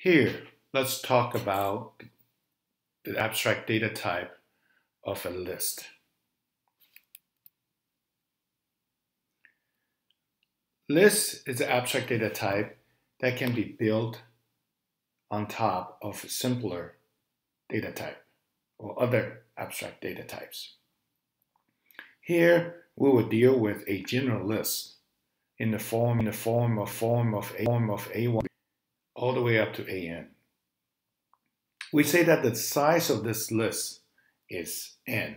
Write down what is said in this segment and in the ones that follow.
Here, let's talk about the abstract data type of a list. List is an abstract data type that can be built on top of a simpler data type or other abstract data types. Here, we will deal with a general list in the form of A1 all the way up to AN. We say that the size of this list is N,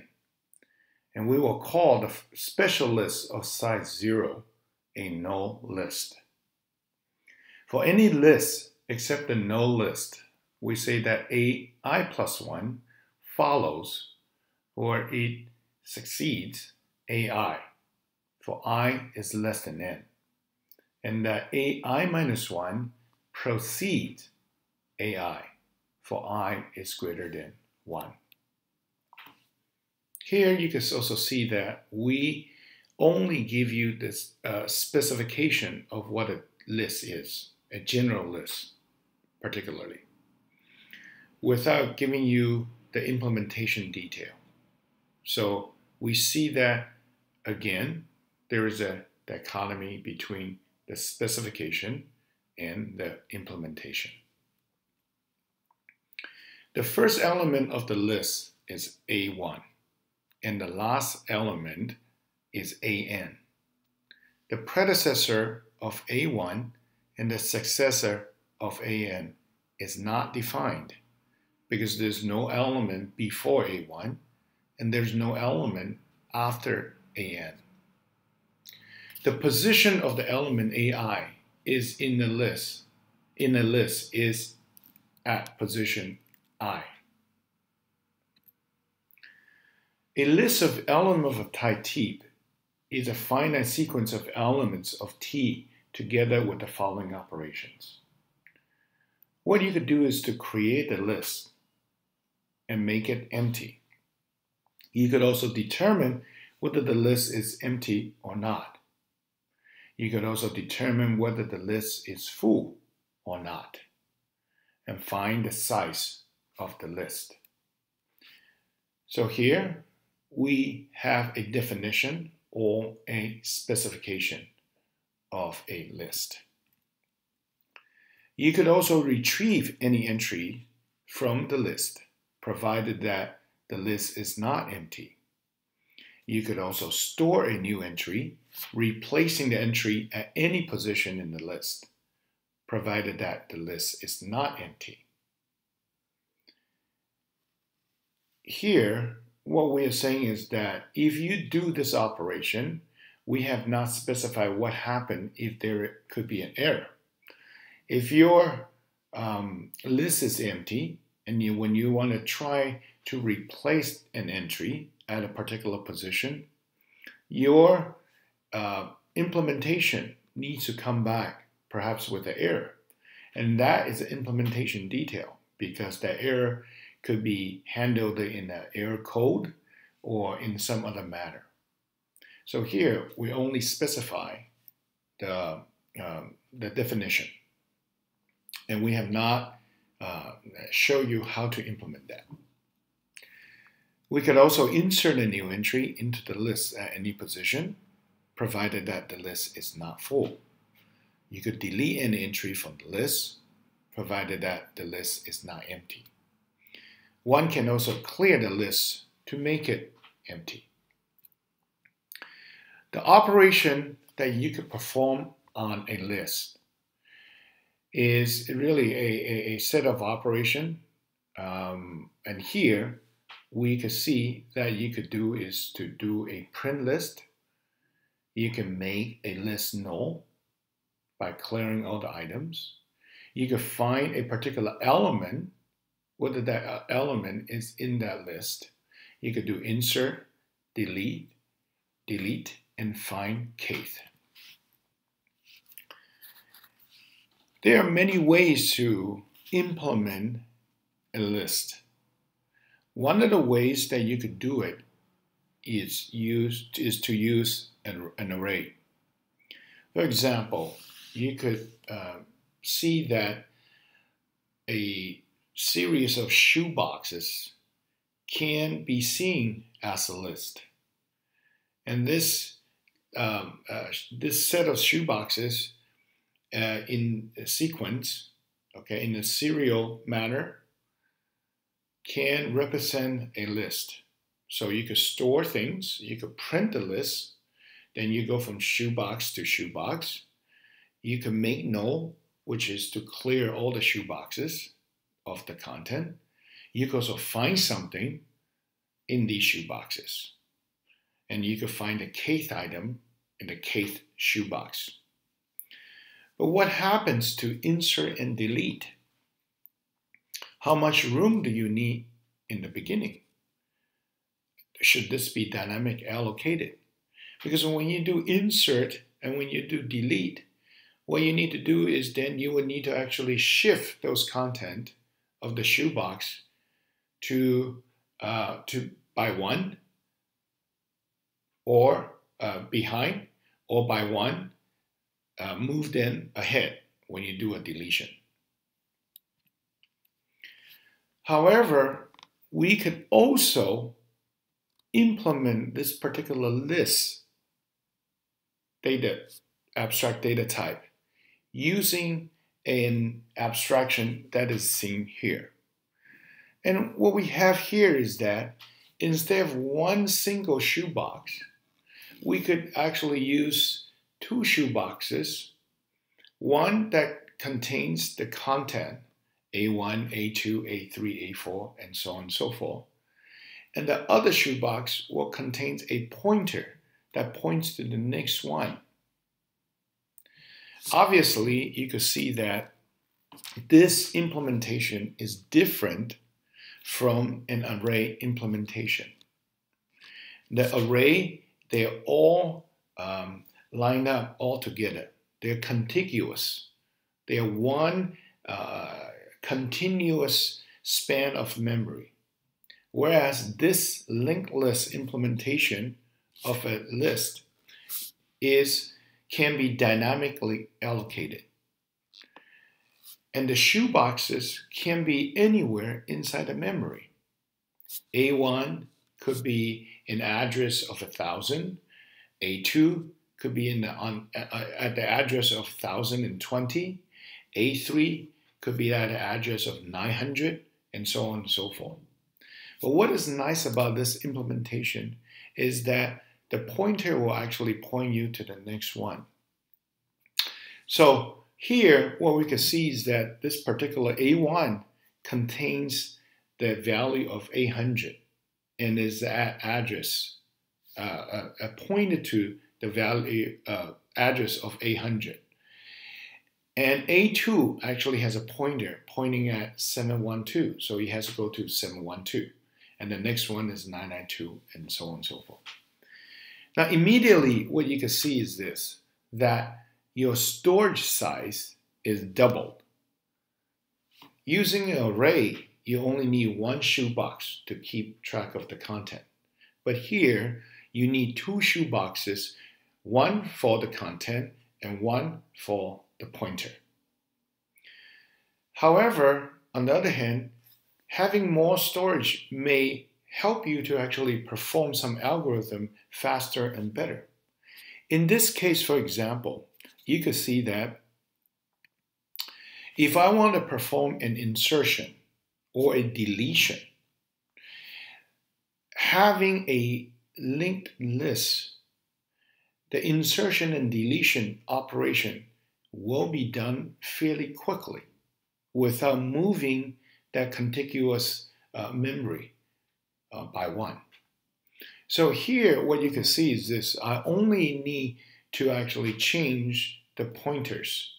and we will call the special list of size 0 a null list. For any list except the null list, we say that AI plus 1 follows or it succeeds AI, for I is less than N, and that AI minus 1 precedes AI, for I is greater than 1. Here you can also see that we only give you this specification of what a list is, a general list particularly, without giving you the implementation detail. So we see that, again, there is a dichotomy between the specification and the implementation. The first element of the list is A1, and the last element is AN. The predecessor of A1 and the successor of AN is not defined because there's no element before A1 and there's no element after AN. The position of the element AI is in the list. In the list is at position I. A list of elements of type T is a finite sequence of elements of T together with the following operations. What you could do is to create a list and make it empty. You could also determine whether the list is empty or not. You could also determine whether the list is full or not, and find the size of the list. So here we have a definition or a specification of a list. You could also retrieve any entry from the list, provided that the list is not empty. You could also store a new entry, replacing the entry at any position in the list, provided that the list is not empty. Here, what we are saying is that if you do this operation, we have not specified what happened if there could be an error. If your list is empty and when you want to try to replace an entry at a particular position, your implementation needs to come back perhaps with an error. And that is an implementation detail because that error could be handled in an error code or in some other manner. So here we only specify the definition, and we have not shown you how to implement that. We could also insert a new entry into the list at any position, provided that the list is not full. You could delete an entry from the list, provided that the list is not empty. One can also clear the list to make it empty. The operation that you could perform on a list is really a set of operation. And here we can see that you could do is to do a print list. You can make a list null by clearing all the items. You can find a particular element, whether that element is in that list. You could do insert, delete, and find kth. There are many ways to implement a list. One of the ways that you could do it is to use an array. For example, you could see that a series of shoeboxes can be seen as a list. And this set of shoeboxes in a sequence, okay, in a serial manner, can represent a list. So you could store things, you could print the list, then you go from shoebox to shoebox. You can make null, which is to clear all the shoeboxes of the content. You can also find something in these shoeboxes. And you can find the kth item in the kth shoebox. But what happens to insert and delete? How much room do you need in the beginning? Should this be dynamic allocated? Because when you do insert and when you do delete, what you need to do is then you will need to actually shift those content of the shoebox to by one, or behind, or by one, move them ahead when you do a deletion. However, we could also implement this particular list abstract data type using an abstraction that is seen here. And what we have here is that instead of one single shoebox, we could actually use two shoeboxes, one that contains the content A1, A2, A3, A4, and so on and so forth. And the other shoebox will contain a pointer that points to the next one. Obviously, you could see that this implementation is different from an array implementation. The array, they're all lined up all together. They're contiguous. They're one continuous span of memory. Whereas this linked list implementation of a list can be dynamically allocated. And the shoeboxes can be anywhere inside the memory. A1 could be an address of 1,000. A2 could be at the address of 1,020. A3 could be at the address of 900, and so on and so forth. But what is nice about this implementation is that the pointer will actually point you to the next one. So here, what we can see is that this particular A1 contains the value of 800 and is the address pointed to the value address of 800. And A2 actually has a pointer pointing at 712, so he has to go to 712. And the next one is 992, and so on and so forth. Now, immediately, what you can see is this, that your storage size is doubled. Using an array, you only need one shoebox to keep track of the content. But here, you need two shoeboxes, one for the content and one for the pointer. However, on the other hand, having more storage may help you to actually perform some algorithm faster and better. In this case, for example, you could see that if I want to perform an insertion or a deletion, having a linked list, the insertion and deletion operation will be done fairly quickly without moving that contiguous memory by one. So here, what you can see is this. I only need to actually change the pointers.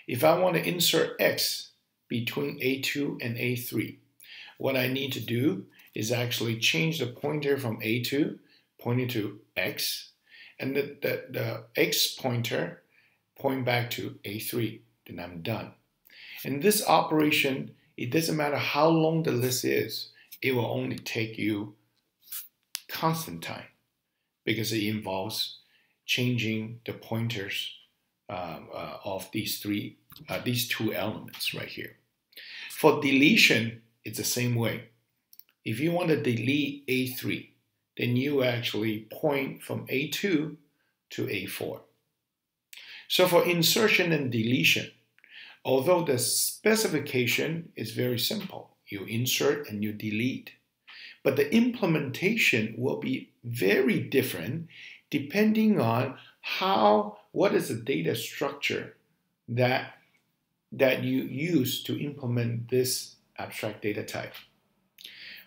If I want to insert X between A2 and A3, what I need to do is actually change the pointer from A2, pointing to X, and the X pointer point back to A3, then I'm done. And this operation, it doesn't matter how long the list is, it will only take you constant time because it involves changing the pointers of these two elements right here. For deletion, it's the same way. If you want to delete A3, then you actually point from A2 to A4. So for insertion and deletion, although the specification is very simple, you insert and you delete, but the implementation will be very different depending on what is the data structure that you use to implement this abstract data type.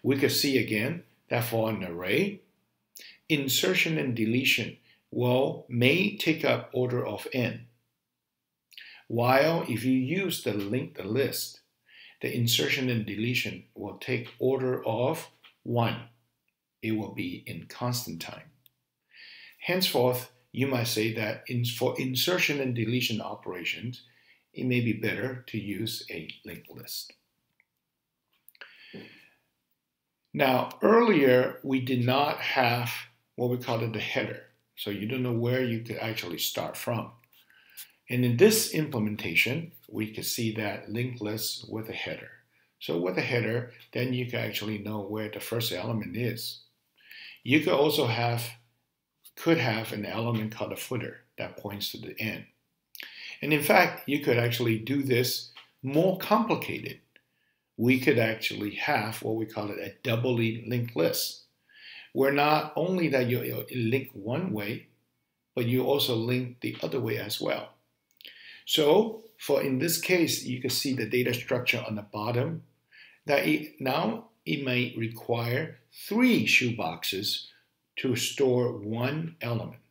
We could see again that for an array, insertion and deletion may take up order of n, while if you use the linked list, the insertion and deletion will take order of 1. It will be in constant time. Henceforth, you might say that for insertion and deletion operations, it may be better to use a linked list. Now, earlier, we did not have what we call the header. So you don't know where you could actually start from. And in this implementation, we could see that linked list with a header. So with a header, then you can actually know where the first element is. You could also have an element called a footer that points to the end. And in fact, you could actually do this more complicated. We could actually have what we call a doubly linked list, where not only that you link one way, but you also link the other way as well. So in this case, you can see the data structure on the bottom, that now it may require 3 shoeboxes to store one element.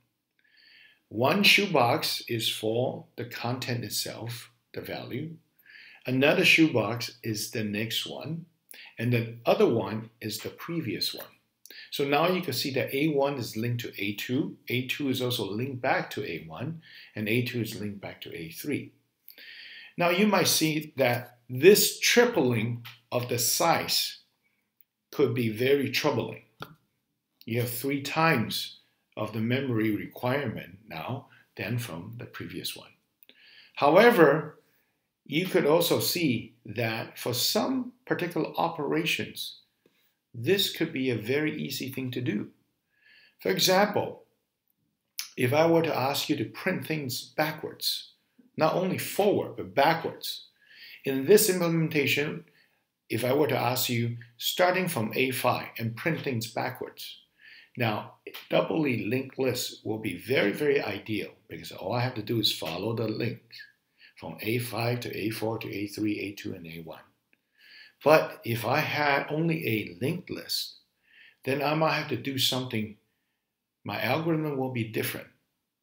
One shoebox is for the content itself, the value. Another shoebox is the next one, and the other one is the previous one. So now you can see that A1 is linked to A2, A2 is also linked back to A1, and A2 is linked back to A3. Now you might see that this tripling of the size could be very troubling. You have 3 times of the memory requirement now than from the previous one. However, you could also see that for some particular operations, this could be a very easy thing to do. For example, if I were to ask you to print things backwards, not only forward, but backwards, in this implementation, if I were to ask you starting from A5 and print things backwards, now doubly linked list will be very, very ideal because all I have to do is follow the link from A5 to A4 to A3, A2, and A1. But if I had only a linked list, then I might have to do something. My algorithm will be different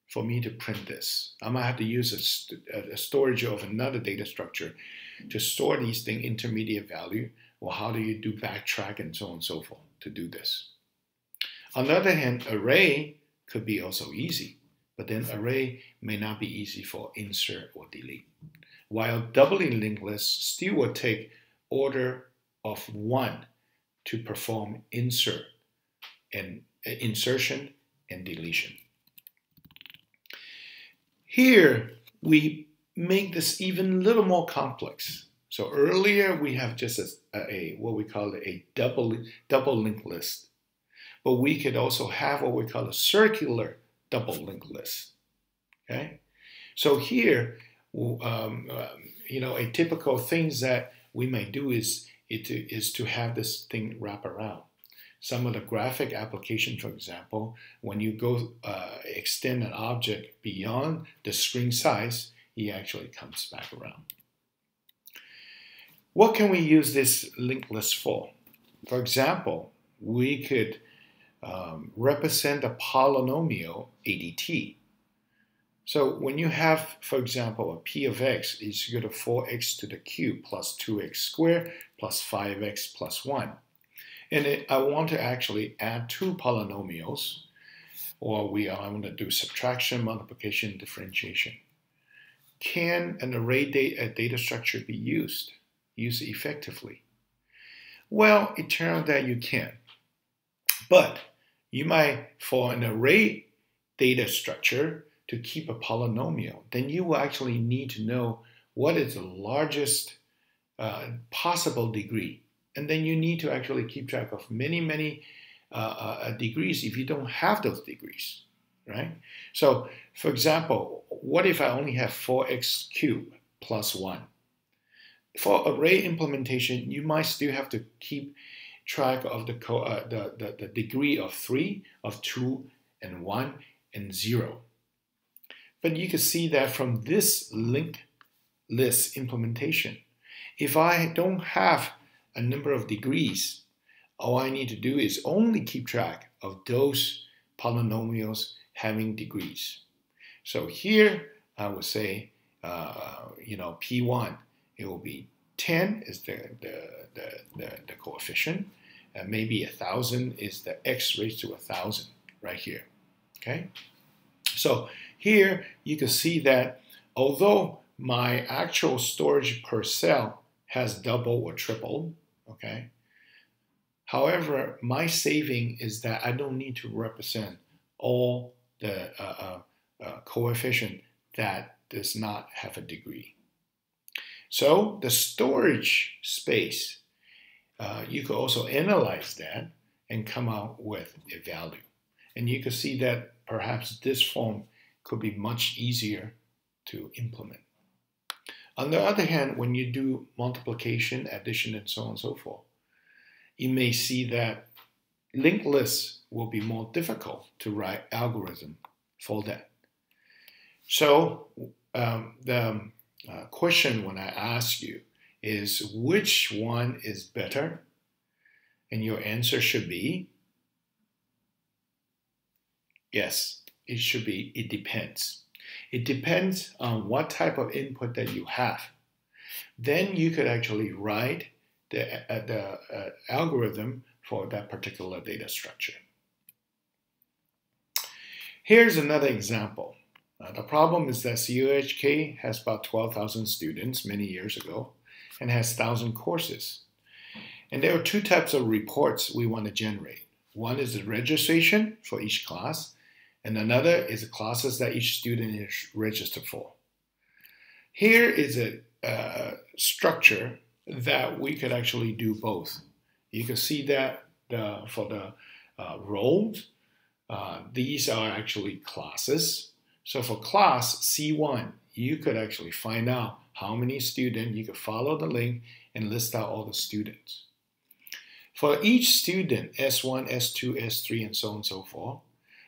for me to print this. I might have to use a storage of another data structure to store these things, intermediate value, or how do you do backtrack and so on and so forth to do this. On the other hand, array could be also easy, but then array may not be easy for insert or delete. While doubly linked list still will take order of 1 to perform insertion and deletion. Here, we make this even a little more complex. So earlier, we have just what we call a double linked list. But we could also have what we call a circular double linked list. Okay? So here, a typical things that we may do is to have this thing wrap around. Some of the graphic application, for example, when you go extend an object beyond the screen size, it actually comes back around. What can we use this linked list for? For example, we could represent a polynomial ADT. So when you have, for example, a p of x is equal to 4x to the cube plus 2x squared plus 5x plus 1. And I want to actually add 2 polynomials, or I want to do subtraction, multiplication, differentiation. Can an array data structure be used effectively? Well, it turns out that you can. But you might, for an array data structure, to keep a polynomial, then you will actually need to know what is the largest possible degree. And then you need to actually keep track of many degrees if you don't have those degrees, right? So, for example, what if I only have 4x cubed plus 1? For array implementation, you might still have to keep track of the degree of 3, of 2, and 1, and 0. But you can see that from this linked list implementation, if I don't have a number of degrees, all I need to do is only keep track of those polynomials having degrees. So here I would say, P1, it will be 10 is the coefficient, and maybe 1,000 is the x raised to 1,000 right here. Okay, so here you can see that although my actual storage per cell has doubled or tripled, okay, however, my saving is that I don't need to represent all the coefficient that does not have a degree. So the storage space, you could also analyze that and come out with a value. And you can see that perhaps this form could be much easier to implement. On the other hand, when you do multiplication, addition, and so on and so forth, you may see that linked lists will be more difficult to write algorithm for that. So the question when I ask you is which one is better? And your answer should be, yes, it should be, it depends. It depends on what type of input that you have. Then you could actually write the algorithm for that particular data structure. Here's another example. The problem is that COHK has about 12,000 students many years ago and has 1,000 courses. And there are two types of reports we want to generate. One is the registration for each class, and another is the classes that each student is registered for. Here is a structure that we could actually do both. You can see that for the roles, these are actually classes. So for class C1, you could actually find out how many students. You could follow the link and list out all the students. For each student, S1, S2, S3, and so on and so forth,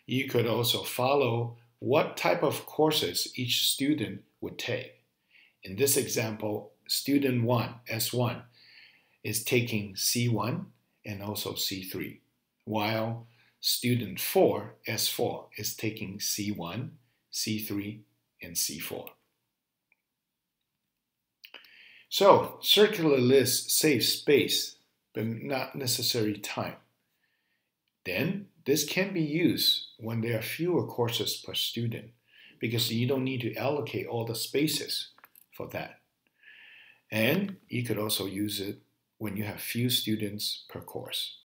you could also follow what type of courses each student would take. In this example, student 1, S1, is taking C1 and also C3, while student 4, S4, is taking C1, C3, and C4. So, circular lists save space, but not necessarily time. Then, this can be used when there are fewer courses per student, because you don't need to allocate all the spaces for that. And you could also use it when you have few students per course.